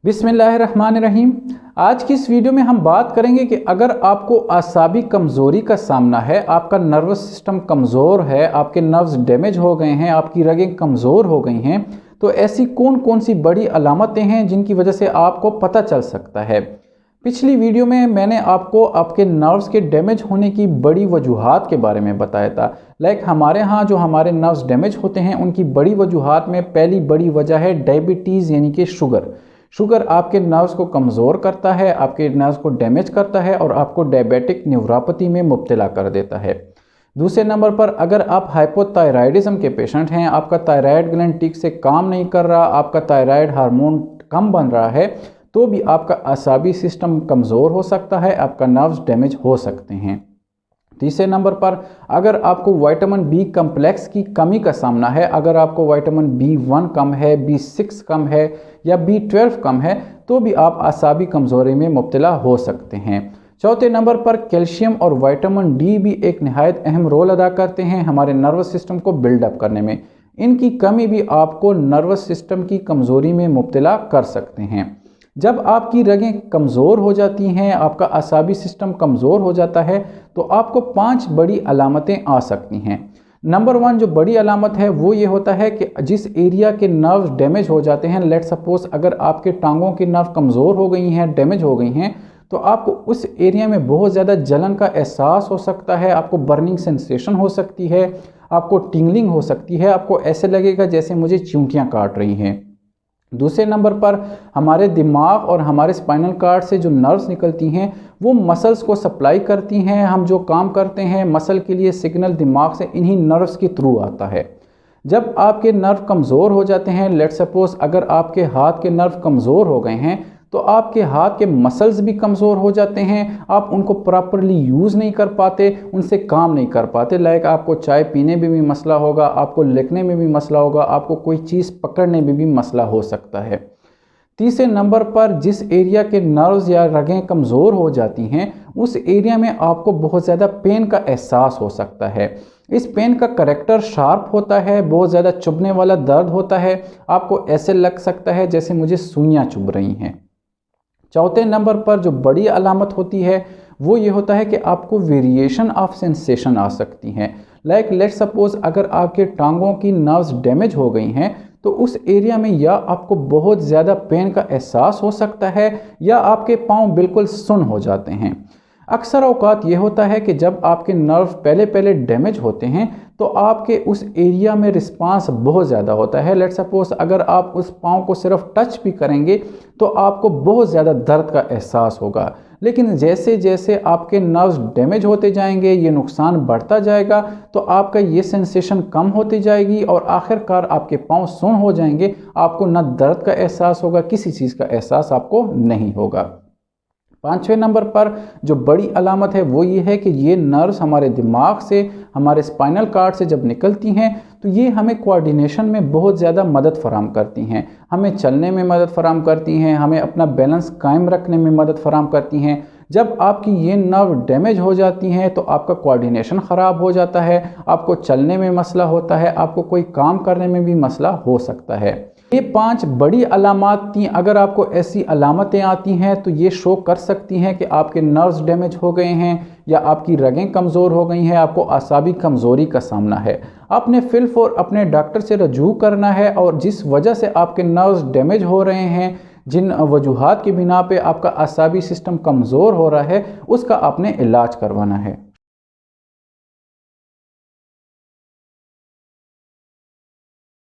बिस्मिल्लाहिर्रहमानिर्रहीम। आज की इस वीडियो में हम बात करेंगे कि अगर आपको आसाबी कमज़ोरी का सामना है, आपका नर्वस सिस्टम कमज़ोर है, आपके नर्व्स डैमेज हो गए हैं, आपकी रगें कमज़ोर हो गई हैं, तो ऐसी कौन कौन सी बड़ी अलामतें हैं जिनकी वजह से आपको पता चल सकता है। पिछली वीडियो में मैंने आपको आपके नर्व्स के डैमेज होने की बड़ी वजूहात के बारे में बताया था। हमारे यहाँ जो हमारे नर्व्स डैमेज होते हैं उनकी बड़ी वजूहात में पहली बड़ी वजह है डायबिटीज़ यानी कि शुगर आपके नर्व्स को कमज़ोर करता है, आपके नर्व्स को डैमेज करता है और आपको डायबिटिक न्यूरोपैथी में मुब्तला कर देता है। दूसरे नंबर पर अगर आप हाइपोथायराइडिज्म के पेशेंट हैं, आपका थायराइड ग्लैंड ठीक से काम नहीं कर रहा, आपका थायराइड हार्मोन कम बन रहा है, तो भी आपका आसाबी सिस्टम कमज़ोर हो सकता है, आपका नर्व्स डैमेज हो सकते हैं। तीसरे नंबर पर अगर आपको विटामिन बी कम्प्लेक्स की कमी का सामना है, अगर आपको विटामिन B1 कम है, B6 कम है या B12 कम है, तो भी आप आसाबी कमज़ोरी में मुब्तला हो सकते हैं। चौथे नंबर पर कैल्शियम और विटामिन डी भी एक नहायत अहम रोल अदा करते हैं हमारे नर्वस सिस्टम को बिल्डअप करने में। इनकी कमी भी आपको नर्वस सिस्टम की कमज़ोरी में मुब्तला कर सकते हैं। जब आपकी रगें कमज़ोर हो जाती हैं, आपका आसाबी सिस्टम कमज़ोर हो जाता है, तो आपको 5 बड़ी अलामतें आ सकती हैं। नंबर 1 जो बड़ी अलामत है वो ये होता है कि जिस एरिया के नर्व्स डैमेज हो जाते हैं, लेट सपोज अगर आपके टांगों की नर्व कमज़ोर हो गई हैं, डैमेज हो गई हैं, तो आपको उस एरिया में बहुत ज़्यादा जलन का एहसास हो सकता है, आपको बर्निंग सेंसेशन हो सकती है, आपको टिंगलिंग हो सकती है, आपको ऐसे लगेगा जैसे मुझे चींटियाँ काट रही हैं। दूसरे नंबर पर हमारे दिमाग और हमारे स्पाइनल कार्ड से जो नर्व्स निकलती हैं वो मसल्स को सप्लाई करती हैं। हम जो काम करते हैं मसल के लिए सिग्नल दिमाग से इन्हीं नर्व्स के थ्रू आता है। जब आपके नर्व कमज़ोर हो जाते हैं, लेट सपोज अगर आपके हाथ के नर्व कमज़ोर हो गए हैं, तो आपके हाथ के मसल्स भी कमज़ोर हो जाते हैं, आप उनको प्रॉपरली यूज़ नहीं कर पाते, उनसे काम नहीं कर पाते। आपको चाय पीने में भी मसला होगा, आपको लिखने में भी मसला होगा, आपको कोई चीज़ पकड़ने में भी मसला हो सकता है। तीसरे नंबर पर जिस एरिया के नर्व्स या रगें कमज़ोर हो जाती हैं उस एरिया में आपको बहुत ज़्यादा पेन का एहसास हो सकता है। इस पेन का करैक्टर शार्प होता है, बहुत ज़्यादा चुभने वाला दर्द होता है, आपको ऐसे लग सकता है जैसे मुझे सुइयाँ चुभ रही हैं। चौथे नंबर पर जो बड़ी अलामत होती है वो ये होता है कि आपको वेरिएशन ऑफ सेंसेशन आ सकती हैं। लेट सपोज अगर आपके टांगों की नर्व्स डैमेज हो गई हैं तो उस एरिया में या आपको बहुत ज़्यादा पेन का एहसास हो सकता है या आपके पाँव बिल्कुल सुन्न हो जाते हैं। अक्सर औकात ये होता है कि जब आपके नर्व पहले डैमेज होते हैं तो आपके उस एरिया में रिस्पांस बहुत ज़्यादा होता है। लेट सपोज अगर आप उस पाँव को सिर्फ टच भी करेंगे तो आपको बहुत ज़्यादा दर्द का एहसास होगा, लेकिन जैसे जैसे आपके नर्व्स डैमेज होते जाएंगे, ये नुकसान बढ़ता जाएगा, तो आपका ये सेंसेशन कम होती जाएगी और आखिरकार आपके पाँव सुन्न हो जाएंगे। आपको न दर्द का एहसास होगा, किसी चीज़ का एहसास आपको नहीं होगा। पाँचवें नंबर पर जो बड़ी अलामत है वो ये है कि ये नर्व्स हमारे दिमाग से, हमारे स्पाइनल कार्ड से जब निकलती हैं तो ये हमें कोऑर्डिनेशन में बहुत ज़्यादा मदद फराहम करती हैं, हमें चलने में मदद फराहम करती हैं, हमें अपना बैलेंस कायम रखने में मदद फराहम करती हैं। जब आपकी ये नर्व डैमेज हो जाती हैं तो आपका कोऑर्डिनेशन ख़राब हो जाता है, आपको चलने में मसला होता है, आपको कोई काम करने में भी मसला हो सकता है। ये 5 बड़ी अलामत थी। अगर आपको ऐसी अलामतें आती हैं तो ये शो कर सकती हैं कि आपके नर्व्स डैमेज हो गए हैं या आपकी रगें कमज़ोर हो गई हैं, आपको आसाबी कमज़ोरी का सामना है। आपने फिलफौर अपने डॉक्टर से रजू करना है और जिस वजह से आपके नर्व्स डैमेज हो रहे हैं, जिन वजूहात की बिना पे आपका आसाबी सिस्टम कमज़ोर हो रहा है, उसका आपने इलाज करवाना है।